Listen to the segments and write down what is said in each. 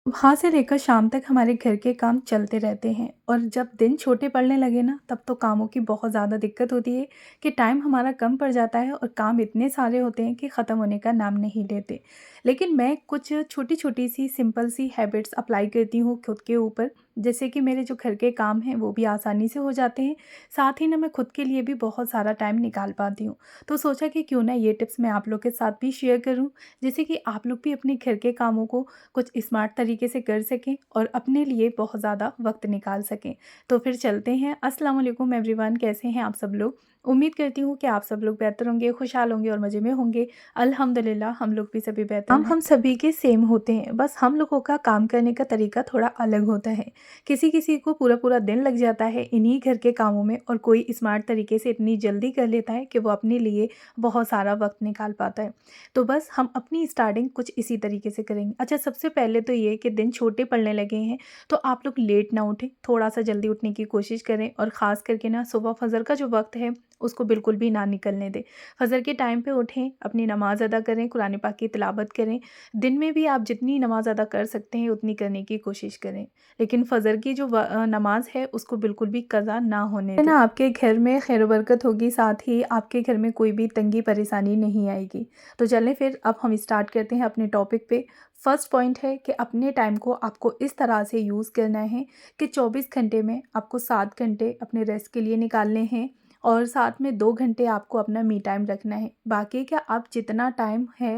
वहाँ से लेकर शाम तक हमारे घर के काम चलते रहते हैं और जब दिन छोटे पड़ने लगे ना तब तो कामों की बहुत ज़्यादा दिक्कत होती है कि टाइम हमारा कम पड़ जाता है और काम इतने सारे होते हैं कि ख़त्म होने का नाम नहीं लेते। लेकिन मैं कुछ छोटी-छोटी सी सिंपल सी हैबिट्स अप्लाई करती हूँ खुद के ऊपर, जैसे कि मेरे जो घर के काम हैं वो भी आसानी से हो जाते हैं, साथ ही ना मैं खुद के लिए भी बहुत सारा टाइम निकाल पाती हूँ। तो सोचा कि क्यों ना ये टिप्स मैं आप लोग के साथ भी शेयर करूँ, जिससे कि आप लोग भी अपने घर के कामों को कुछ स्मार्ट तरीके से कर सकें और अपने लिए बहुत ज़्यादा वक्त निकाल सकें। तो फिर चलते हैं। अस्सलाम वालेकुम एवरीवन, कैसे हैं आप सब लोग? उम्मीद करती हूँ कि आप सब लोग बेहतर होंगे, खुशहाल होंगे और मज़े में होंगे। अल्हम्दुलिल्लाह हम लोग भी सभी बेहतर हैं। हम सभी के सेम होते हैं, बस हम लोगों का काम करने का तरीका थोड़ा अलग होता है। किसी-किसी को पूरा-पूरा दिन लग जाता है इन्हीं घर के कामों में और कोई स्मार्ट तरीके से इतनी जल्दी कर लेता है कि वो अपने लिए बहुत सारा वक्त निकाल पाता है। तो बस हम अपनी स्टार्टिंग कुछ इसी तरीके से करेंगे। अच्छा, सबसे पहले तो ये कि दिन छोटे पड़ने लगे हैं तो आप लोग लेट ना उठें, थोड़ा-सा जल्दी उठने की कोशिश करें और ख़ास करके ना सुबह फ़जर का जो वक़्त है उसको बिल्कुल भी ना निकलने दें। फ़जर के टाइम पे उठें, अपनी नमाज़ अदा करें, कुरान पाक की तिलावत करें। दिन में भी आप जितनी नमाज़ अदा कर सकते हैं उतनी करने की कोशिश करें। लेकिन फ़जर की जो नमाज़ है उसको बिल्कुल भी कज़ा ना होने दें। ना आपके घर में खैर बरकत होगी, साथ ही आपके घर में कोई भी तंगी परेशानी नहीं आएगी। तो चलें फिर अब हम स्टार्ट करते हैं अपने टॉपिक पे। फर्स्ट पॉइंट है कि अपने टाइम को आपको इस तरह से यूज़ करना है कि 24 घंटे में आपको 7 घंटे अपने रेस्ट के लिए निकालने हैं और साथ में 2 घंटे आपको अपना मी टाइम रखना है। बाकी क्या आप जितना टाइम है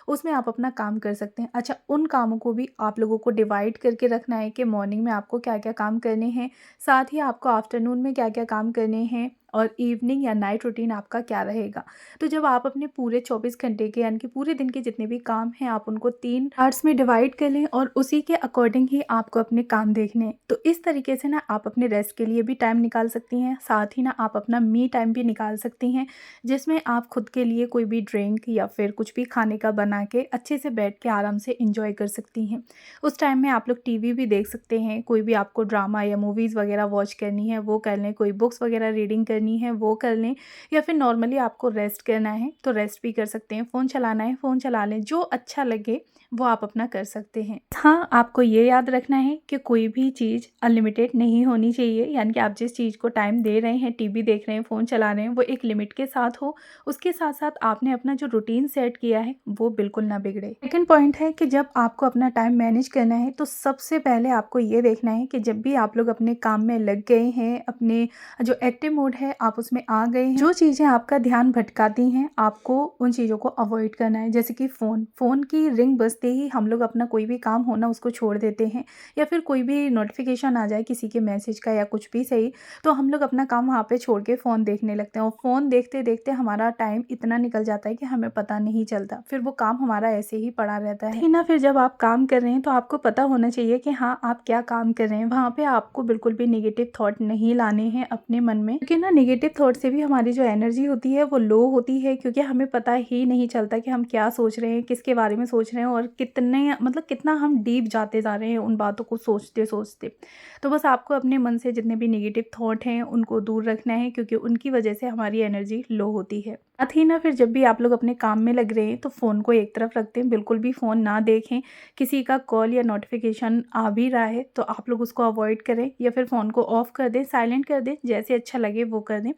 उसमें आप अपना काम कर सकते हैं। अच्छा, उन कामों को भी आप लोगों को डिवाइड करके रखना है कि मॉर्निंग में आपको क्या-क्या काम करने हैं, साथ ही आपको आफ्टरनून में क्या-क्या काम करने हैं और इवनिंग या नाइट रूटीन आपका क्या रहेगा। तो जब आप अपने पूरे 24 घंटे के यानी कि पूरे दिन के जितने भी काम हैं आप उनको 3 पार्ट्स में डिवाइड कर लें और उसी के अकॉर्डिंग ही आपको अपने काम देखने हैं। तो इस तरीके से ना आप अपने रेस्ट के लिए भी टाइम निकाल सकती हैं, साथ ही ना आप अपना मी टाइम भी निकाल सकती हैं, जिसमें आप खुद के लिए कोई भी ड्रिंक या फिर कुछ भी खाने का बना के अच्छे से बैठ के आराम से एंजॉय कर सकती हैं। उस टाइम में आप लोग टीवी भी देख सकते हैं, कोई भी आपको ड्रामा या मूवीज़ वगैरह वॉच करनी है वो कर लें, कोई बुक्स वगैरह रीडिंग करनी है वो कर लें, या फिर नॉर्मली आपको रेस्ट करना है तो रेस्ट भी कर सकते हैं, फ़ोन चलाना है फ़ोन चला लें, जो अच्छा लगे वो आप अपना कर सकते हैं। हाँ, आपको ये याद रखना है कि कोई भी चीज़ अनलिमिटेड नहीं होनी चाहिए, यानी कि आप जिस चीज़ को टाइम दे रहे हैं, टीवी देख रहे हैं, फ़ोन चला रहे हैं, वो एक लिमिट के साथ हो। उसके साथ-साथ आपने अपना जो रूटीन सेट किया है वो बिल्कुल ना बिगड़े। सेकंड पॉइंट है कि जब आपको अपना टाइम मैनेज करना है तो सबसे पहले आपको ये देखना है कि जब भी आप लोग अपने काम में लग गए हैं, अपने जो एक्टिव मोड है आप उसमें आ गए हैं, जो चीज़ें आपका ध्यान भटकाती हैं आपको उन चीज़ों को अवॉइड करना है। जैसे कि फ़ोन की रिंग बजते ही हम लोग अपना कोई भी काम हो ना उसको छोड़ देते हैं, या फिर कोई भी नोटिफिकेशन आ जाए किसी के मैसेज का या कुछ भी सही, तो हम लोग अपना काम वहाँ पे छोड़ के फ़ोन देखने लगते हैं और फ़ोन देखते देखते हमारा टाइम इतना निकल जाता है कि हमें पता नहीं चलता, फिर वो काम हमारा ऐसे ही पड़ा रहता है ना। फिर जब आप काम कर रहे हैं तो आपको पता होना चाहिए कि हाँ आप क्या काम कर रहे हैं, वहाँ पे आपको बिल्कुल भी नेगेटिव थॉट नहीं लाने हैं अपने मन में, क्योंकि ना नेगेटिव थॉट से भी हमारी जो एनर्जी होती है वो लो होती है, क्योंकि हमें पता ही नहीं चलता कि हम क्या सोच रहे हैं, किसके बारे में सोच रहे हैं और कितने मतलब कितना हम डीप जाते जा रहे हैं उन बातों को सोचते सोचते। तो बस आपको अपने मन से जितने भी नेगेटिव थॉट हैं उनको दूर रखना है, क्योंकि उनकी वजह से हमारी एनर्जी लो होती है। साथ ही ना फिर जब भी आप लोग अपने काम में लग रहे हैं तो फ़ोन को एक तरफ रख दें, बिल्कुल भी फ़ोन ना देखें। किसी का कॉल या नोटिफिकेशन आ भी रहा है तो आप लोग उसको अवॉइड करें या फिर फ़ोन को ऑफ़ कर दें, साइलेंट कर दें, जैसे अच्छा लगे वो कर दें।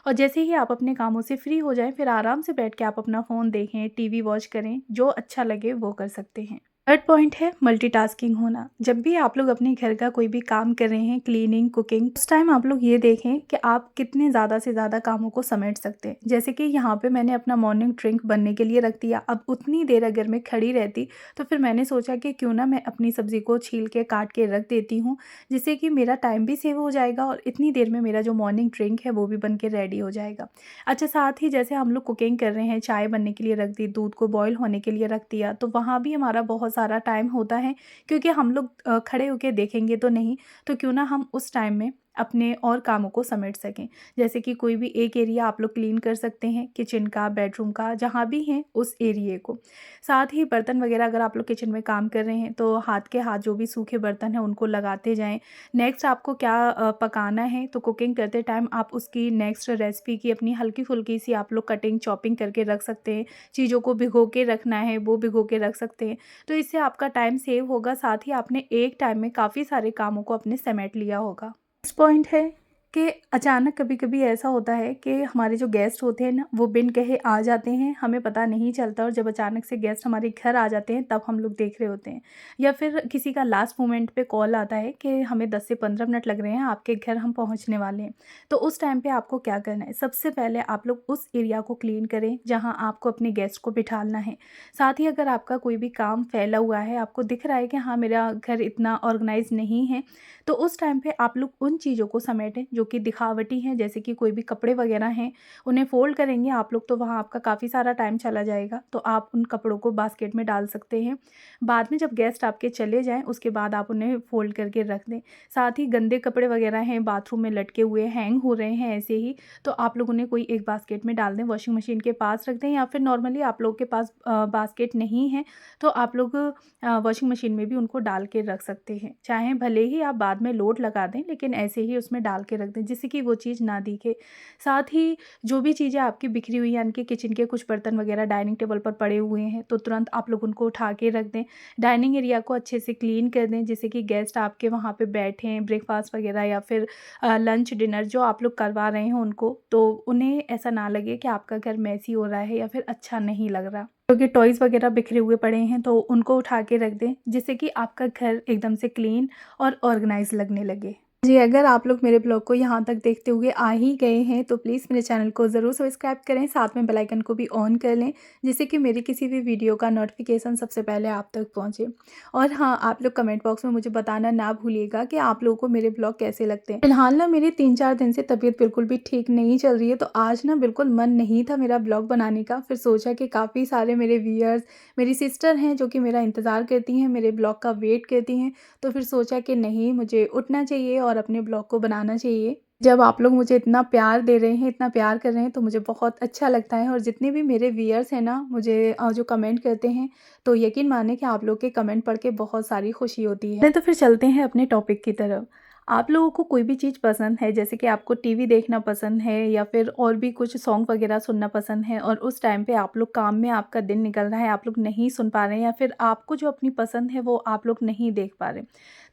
और जैसे ही आप अपने कामों से फ्री हो जाएँ फिर आराम से बैठ के आप अपना फ़ोन देखें, टीवी वॉच करें, जो अच्छा लगे वो कर सकते हैं। थर्ड पॉइंट है मल्टीटास्किंग होना। जब भी आप लोग अपने घर का कोई भी काम कर रहे हैं, क्लीनिंग, कुकिंग, उस टाइम आप लोग ये देखें कि आप कितने ज़्यादा से ज़्यादा कामों को समेट सकते हैं। जैसे कि यहाँ पे मैंने अपना मॉर्निंग ड्रिंक बनने के लिए रख दिया, अब उतनी देर अगर मैं खड़ी रहती तो फिर मैंने सोचा कि क्यों ना मैं अपनी सब्ज़ी को छील के काट के रख देती हूँ, जिससे कि मेरा टाइम भी सेव हो जाएगा और इतनी देर में मेरा जो मॉर्निंग ड्रिंक है वो भी बन के रेडी हो जाएगा। अच्छा, साथ ही जैसे हम लोग कुकिंग कर रहे हैं, चाय बनने के लिए रख दी, दूध को बॉयल होने के लिए रख दिया, तो वहाँ भी हमारा बहुत सारा टाइम होता है, क्योंकि हम लोग खड़े होके देखेंगे तो नहीं, तो क्यों ना हम उस टाइम में अपने और कामों को समेट सकें। जैसे कि कोई भी एक एरिया आप लोग क्लीन कर सकते हैं, किचन का, बेडरूम का, जहाँ भी हैं उस एरिए को। साथ ही बर्तन वगैरह अगर आप लोग किचन में काम कर रहे हैं तो हाथ के हाथ जो भी सूखे बर्तन हैं उनको लगाते जाएँ। नेक्स्ट आपको क्या पकाना है, तो कुकिंग करते टाइम आप उसकी नेक्स्ट रेसिपी की अपनी हल्की-फुल्की सी आप लोग कटिंग, चॉपिंग करके रख सकते हैं। चीज़ों को भिगो के रखना है, वो भिगो के रख सकते हैं। तो इससे आपका टाइम सेव होगा, साथ ही आपने एक टाइम में काफ़ी सारे कामों को अपने समेट लिया होगा। नेक्स्ट पॉइंट है कि अचानक कभी-कभी ऐसा होता है कि हमारे जो गेस्ट होते हैं ना, वो बिन कहे आ जाते हैं, हमें पता नहीं चलता, और जब अचानक से गेस्ट हमारे घर आ जाते हैं तब हम लोग देख रहे होते हैं। या फिर किसी का लास्ट मोमेंट पे कॉल आता है कि हमें 10 से 15 मिनट लग रहे हैं, आपके घर हम पहुंचने वाले हैं। तो उस टाइम पे आपको क्या करना है, सबसे पहले आप लोग उस एरिया को क्लीन करें जहाँ आपको अपने गेस्ट को बिठाना है। साथ ही अगर आपका कोई भी काम फैला हुआ है, आपको दिख रहा है कि हाँ मेरा घर इतना ऑर्गेनाइज नहीं है, तो उस टाइम पे आप लोग उन चीज़ों को समेटें जो कि दिखावटी हैं। जैसे कि कोई भी कपड़े वगैरह हैं, उन्हें फ़ोल्ड करेंगे आप लोग तो वहाँ आपका काफ़ी सारा टाइम चला जाएगा, तो आप उन कपड़ों को बास्केट में डाल सकते हैं। बाद में जब गेस्ट आपके चले जाएँ उसके बाद आप उन्हें फ़ोल्ड करके रख दें। साथ ही गंदे कपड़े वगैरह हैं, बाथरूम में लटके हुए हैंग हो रहे हैं ऐसे ही, तो आप लोग उन्हें कोई एक बास्केट में डाल दें, वॉशिंग मशीन के पास रख दें, या फिर नॉर्मली आप लोग के पास बास्केट नहीं है तो आप लोग वॉशिंग मशीन में भी उनको डाल के रख सकते हैं। चाहे भले ही आप बाद में लोड लगा दें, लेकिन ऐसे ही उसमें डाल के रख दें जिससे कि वो चीज़ ना दिखे। साथ ही जो भी चीज़ें आपकी बिखरी हुई हैं, यानी कि किचन के कुछ बर्तन वगैरह डाइनिंग टेबल पर पड़े हुए हैं, तो तुरंत आप लोग उनको उठा के रख दें। डाइनिंग एरिया को अच्छे से क्लीन कर दें जिससे कि गेस्ट आपके वहाँ पे बैठें, ब्रेकफास्ट वगैरह या फिर लंच डिनर जो आप लोग करवा रहे हैं उनको, तो उन्हें ऐसा ना लगे कि आपका घर मैसी हो रहा है या फिर अच्छा नहीं लग रहा। क्योंकि टॉयज़ वगैरह बिखरे हुए पड़े हैं तो उनको उठा के रख दें जिससे कि आपका घर एकदम से क्लीन और ऑर्गेनाइज लगने लगे। जी, अगर आप लोग मेरे ब्लॉग को यहाँ तक देखते हुए आ ही गए हैं तो प्लीज़ मेरे चैनल को ज़रूर सब्सक्राइब करें, साथ में बेल आइकन को भी ऑन कर लें जिससे कि मेरी किसी भी वीडियो का नोटिफिकेशन सबसे पहले आप तक पहुँचे। और हाँ, आप लोग कमेंट बॉक्स में मुझे बताना ना भूलिएगा कि आप लोगों को मेरे ब्लॉग कैसे लगते हैं। फिलहाल ना मेरी 3-4 दिन से तबीयत बिल्कुल भी ठीक नहीं चल रही है, तो आज ना बिल्कुल मन नहीं था मेरा ब्लॉग बनाने का। फिर सोचा कि काफ़ी सारे मेरे व्यूअर्स, मेरी सिस्टर हैं जो कि मेरा इंतज़ार करती हैं, मेरे ब्लॉग का वेट करती हैं, तो फिर सोचा कि नहीं, मुझे उठना चाहिए और अपने ब्लॉग को बनाना चाहिए। जब आप लोग मुझे इतना प्यार दे रहे हैं, इतना प्यार कर रहे हैं तो मुझे बहुत अच्छा लगता है, और जितने भी मेरे व्यूअर्स हैं ना मुझे जो कमेंट करते हैं, तो यकीन मानिए कि आप लोग के कमेंट पढ़ के बहुत सारी खुशी होती है। तो फिर चलते हैं अपने टॉपिक की तरफ। आप लोगों को कोई भी चीज़ पसंद है, जैसे कि आपको टीवी देखना पसंद है या फिर और भी कुछ सॉन्ग वगैरह सुनना पसंद है, और उस टाइम पे आप लोग काम में, आपका दिन निकल रहा है, आप लोग नहीं सुन पा रहे हैं, या फिर आपको जो अपनी पसंद है वो आप लोग नहीं देख पा रहे,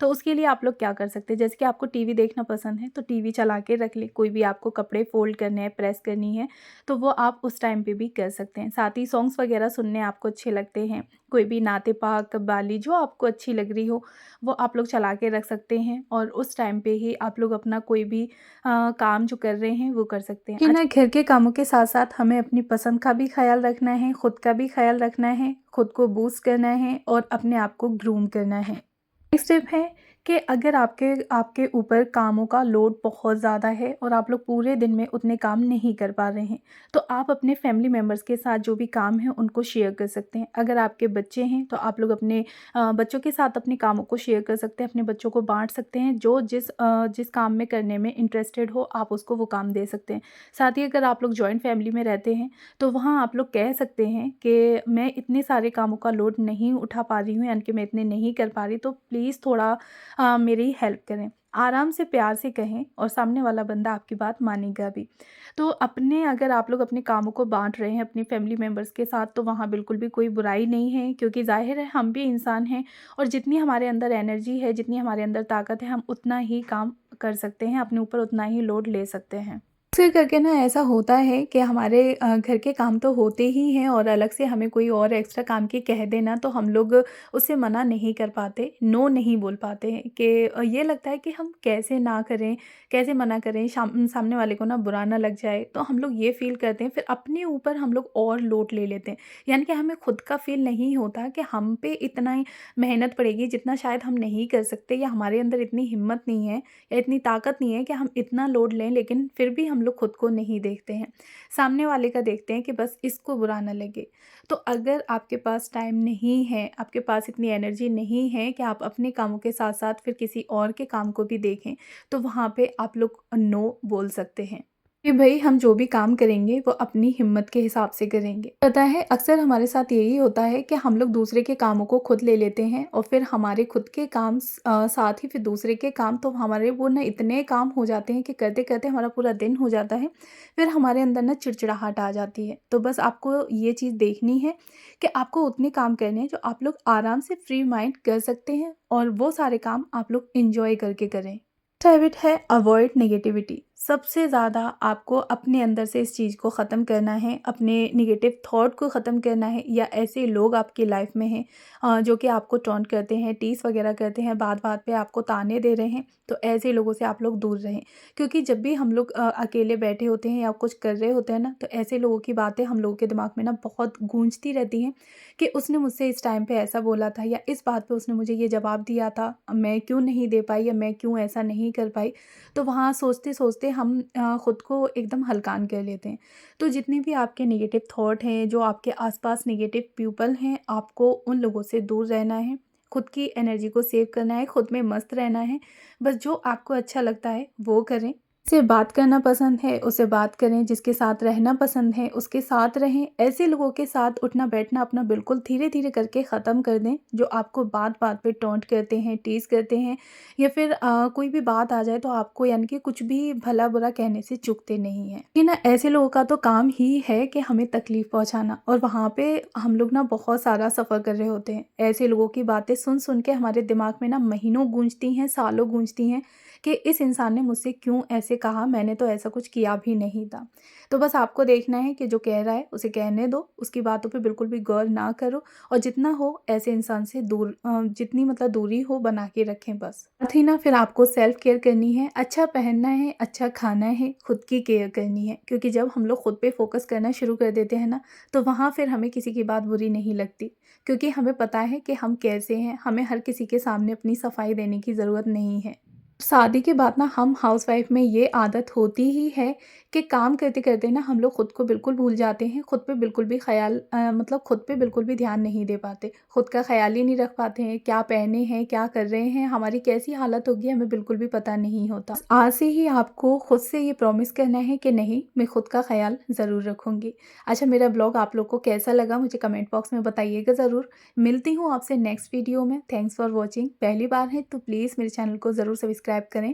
तो उसके लिए आप लोग क्या कर सकते हैं। जैसे कि आपको टीवी देखना पसंद है तो टीवी चला के रख ले, कोई भी आपको कपड़े फोल्ड करने हैं, प्रेस करनी है, तो वो आप उस टाइम पे भी कर सकते हैं। साथ ही सॉन्ग्स वगैरह सुनने आपको अच्छे लगते हैं, कोई भी नाते पाक, कव्वाली जो आपको अच्छी लग रही हो वो आप लोग चला के रख सकते हैं, और उस टाइम पे ही आप लोग अपना कोई भी काम जो कर रहे हैं वो कर सकते हैं। कि ना घर के कामों के साथ साथ हमें अपनी पसंद का भी ख्याल रखना है, खुद का भी ख्याल रखना है, खुद को बूस्ट करना है और अपने आप को ग्रूम करना है। नेक्स्ट स्टेप है कि अगर आपके आपके ऊपर कामों का लोड बहुत ज़्यादा है और आप लोग पूरे दिन में उतने काम नहीं कर पा रहे हैं, तो आप अपने फैमिली मेम्बर्स के साथ जो भी काम है उनको शेयर कर सकते हैं। अगर आपके बच्चे हैं तो आप लोग अपने बच्चों के साथ अपने कामों को शेयर कर सकते हैं, अपने बच्चों को बांट सकते हैं, जो जिस काम में करने में इंटरेस्टेड हो आप उसको वो काम दे सकते हैं। साथ ही अगर आप लोग जॉइंट फैमिली में रहते हैं तो वहाँ आप लोग कह सकते हैं कि मैं इतने सारे कामों का लोड नहीं उठा पा रही हूँ, यानी कि मैं इतने नहीं कर पा रही, तो प्लीज़ थोड़ा मेरी हेल्प करें। आराम से, प्यार से कहें और सामने वाला बंदा आपकी बात मानेगा भी। तो अगर आप लोग अपने कामों को बाँट रहे हैं अपनी फैमिली मेंबर्स के साथ, तो वहाँ बिल्कुल भी कोई बुराई नहीं है, क्योंकि ज़ाहिर है हम भी इंसान हैं, और जितनी हमारे अंदर एनर्जी है, जितनी हमारे अंदर ताकत है, हम उतना ही काम कर सकते हैं, अपने ऊपर उतना ही लोड ले सकते हैं। अक्सर करके ना ऐसा होता है कि हमारे घर के काम तो होते ही हैं, और अलग से हमें कोई और एक्स्ट्रा काम की कह देना तो हम लोग उससे मना नहीं कर पाते, नो नहीं बोल पाते हैं कि ये लगता है कि हम कैसे ना करें, कैसे मना करें, सामने वाले को ना बुरा ना लग जाए, तो हम लोग ये फ़ील करते हैं, फिर अपने ऊपर हम लोग और लोड ले लेते हैं। यानी कि हमें खुद का फ़ील नहीं होता कि हम पे इतना ही मेहनत पड़ेगी जितना शायद हम नहीं कर सकते, या हमारे अंदर इतनी हिम्मत नहीं है या इतनी ताकत नहीं है कि हम इतना लोड लें, लेकिन फिर भी हम लोग लोग खुद को नहीं देखते हैं, सामने वाले का देखते हैं कि बस इसको बुरा ना लगे। तो अगर आपके पास टाइम नहीं है, आपके पास इतनी एनर्जी नहीं है कि आप अपने कामों के साथ-साथ फिर किसी और के काम को भी देखें, तो वहाँ पे आप लोग नो बोल सकते हैं कि भई हम जो भी काम करेंगे वो अपनी हिम्मत के हिसाब से करेंगे। पता है अक्सर हमारे साथ यही होता है कि हम लोग दूसरे के कामों को खुद ले लेते हैं और फिर हमारे खुद के काम साथ ही फिर दूसरे के काम, तो हमारे वो ना इतने काम हो जाते हैं कि करते-करते हमारा पूरा दिन हो जाता है। फिर हमारे अंदर ना चिड़चिड़ाहट आ जाती है। तो बस आपको ये चीज़ देखनी है कि आपको उतने काम करने हैं जो आप लोग आराम से फ्री माइंड कर सकते हैं और वो सारे काम आप लोग एन्जॉय करके करें। हैबिट है अवॉइड नेगेटिविटी। सबसे ज़्यादा आपको अपने अंदर से इस चीज़ को ख़त्म करना है, अपने नेगेटिव थॉट को ख़त्म करना है, या ऐसे लोग आपकी लाइफ में हैं जो कि आपको टॉन्ट करते हैं, टीज़ वगैरह करते हैं, बात-बात पे आपको ताने दे रहे हैं, तो ऐसे लोगों से आप लोग दूर रहें। क्योंकि जब भी हम लोग अकेले बैठे होते हैं या कुछ कर रहे होते हैं ना, तो ऐसे लोगों की बातें हम लोगों के दिमाग में ना बहुत गूंजती रहती हैं कि उसने मुझसे इस टाइम पे ऐसा बोला था, या इस बात पे उसने मुझे ये जवाब दिया था, मैं क्यों नहीं दे पाई या मैं क्यों ऐसा नहीं कर पाई। तो वहाँ सोचते-सोचते हम खुद को एकदम हल्कान कर लेते हैं। तो जितने भी आपके नेगेटिव थॉट हैं, जो आपके आस-पास नेगेटिव पीपल हैं, आपको उन लोगों से दूर रहना है, खुद की एनर्जी को सेव करना है, खुद में मस्त रहना है। बस जो आपको अच्छा लगता है वो करें। जिससे बात करना पसंद है उससे बात करें, जिसके साथ रहना पसंद है उसके साथ रहें। ऐसे लोगों के साथ उठना-बैठना अपना बिल्कुल धीरे-धीरे करके ख़त्म कर दें, जो आपको बात-बात पे टॉन्ट करते हैं, टीज़ करते हैं, या फिर कोई भी बात आ जाए तो आपको यानी कि कुछ भी भला-बुरा कहने से चूकते नहीं हैं। कि ना ऐसे लोगों का तो काम ही है कि हमें तकलीफ़ पहुँचाना, और वहाँ पे हम लोग ना बहुत सारा सफ़र कर रहे होते हैं। ऐसे लोगों की बातें सुन-सुन के हमारे दिमाग में ना महीनों गूँजती हैं, सालों गूँजती हैं कि इस इंसान ने मुझसे क्यों ऐसे कहा, मैंने तो ऐसा कुछ किया भी नहीं था। तो बस आपको देखना है कि जो कह रहा है उसे कहने दो, उसकी बातों पे बिल्कुल भी गौर ना करो, और जितना हो ऐसे इंसान से दूर जितनी मतलब दूरी हो बना के रखें बस। साथ ही ना फिर आपको सेल्फ केयर करनी है, अच्छा पहनना है, अच्छा खाना है, खुद की केयर करनी है, क्योंकि जब हम लोग खुद पे फ़ोकस करना शुरू कर देते हैं ना, तो वहाँ फिर हमें किसी की बात बुरी नहीं लगती, क्योंकि हमें पता है कि हम कैसे हैं, हमें हर किसी के सामने अपनी सफाई देने की ज़रूरत नहीं है। शादी के बाद ना हम हाउसवाइफ में ये आदत होती ही है कि काम करते-करते ना हम लोग खुद को बिल्कुल भूल जाते हैं, खुद पे बिल्कुल भी मतलब खुद पे बिल्कुल भी ध्यान नहीं दे पाते, खुद का ख़्याल ही नहीं रख पाते हैं, क्या पहने हैं, क्या कर रहे हैं, हमारी कैसी हालत होगी हमें बिल्कुल भी पता नहीं होता। आज से ही आपको खुद से ये प्रॉमिस करना है कि नहीं, मैं खुद का ख़्याल ज़रूर रखूँगी। अच्छा, मेरा ब्लॉग आप लोग को कैसा लगा मुझे कमेंट बॉक्स में बताइएगा ज़रूर। मिलती हूँ आपसे नेक्स्ट वीडियो में। Thanks for watching. पहली बार है तो प्लीज़ मेरे चैनल को ज़रूर सब्सक्राइब करें।